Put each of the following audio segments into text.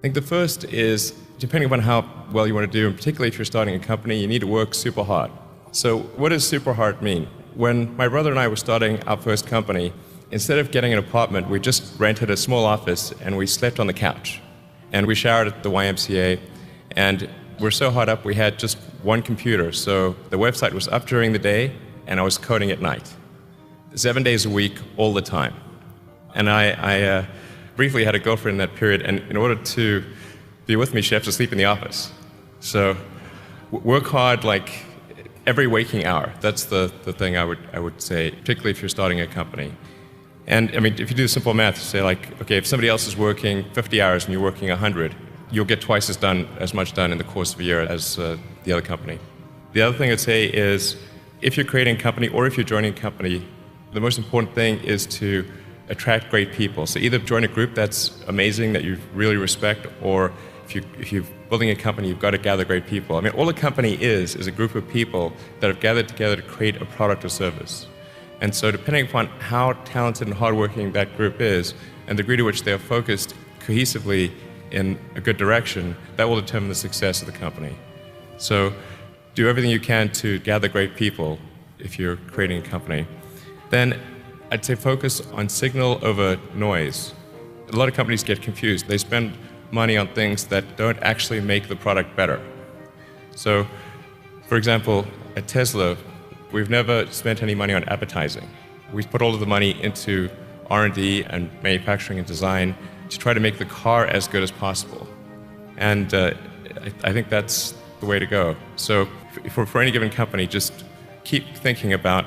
think the first is, depending on how well you want to do, and particularly if you're starting a company, you need to work super hard. So what does super hard mean? When my brother and I were starting our first company, instead of getting an apartment, we just rented a small office and we slept on the couch. And we showered at the YMCA, and we're so hot up we had just one computer. So the website was up during the day and I was coding at night. 7 days a week, all the time. And I briefly had a girlfriend in that period, and in order to be with me, she had to sleep in the office. So work hard like every waking hour. That's the thing I would say, particularly if you're starting a company. And I mean, if you do simple math, say like, okay, if somebody else is working 50 hours and you're working 100, you'll get twice as much done in the course of a year as the other company. The other thing I'd say is, if you're creating a company or if you're joining a company, the most important thing is to attract great people. So either join a group that's amazing, that you really respect, or if you're building a company, you've got to gather great people. I mean, all a company is a group of people that have gathered together to create a product or service. And so depending upon how talented and hardworking that group is, and the degree to which they are focused cohesively in a good direction, that will determine the success of the company. So do everything you can to gather great people if you're creating a company. Then I'd say focus on signal over noise. A lot of companies get confused. They spend money on things that don't actually make the product better. So, for example, at Tesla, we've never spent any money on advertising. We've put all of the money into R&D and manufacturing and design to try to make the car as good as possible. And I think that's the way to go. So for any given company, just keep thinking about,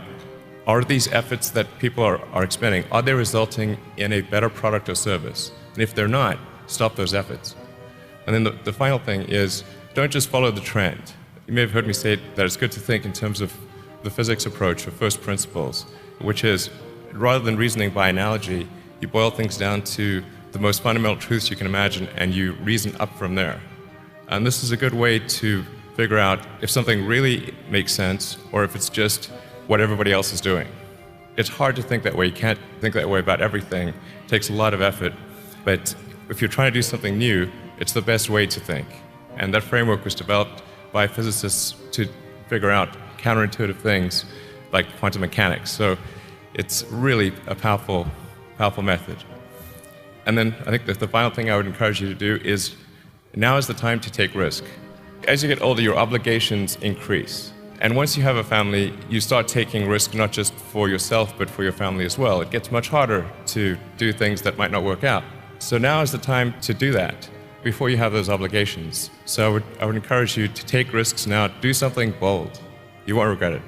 are these efforts that people are expending, are they resulting in a better product or service? And if they're not, stop those efforts. And then the final thing is, don't just follow the trend. You may have heard me say that it's good to think in terms of the physics approach or first principles, which is, rather than reasoning by analogy, you boil things down to the most fundamental truths you can imagine and you reason up from there. And this is a good way to figure out if something really makes sense or if it's just what everybody else is doing. It's hard to think that way. You can't think that way about everything. It takes a lot of effort. But if you're trying to do something new, it's the best way to think. And that framework was developed by physicists to figure out counterintuitive things like quantum mechanics. So it's really a powerful method. And then I think that the final thing I would encourage you to do is, now is the time to take risk. As you get older, your obligations increase. And once you have a family, you start taking risk not just for yourself, but for your family as well. It gets much harder to do things that might not work out. So now is the time to do that before you have those obligations. So I would encourage you to take risks now. Do something bold. You won't regret it.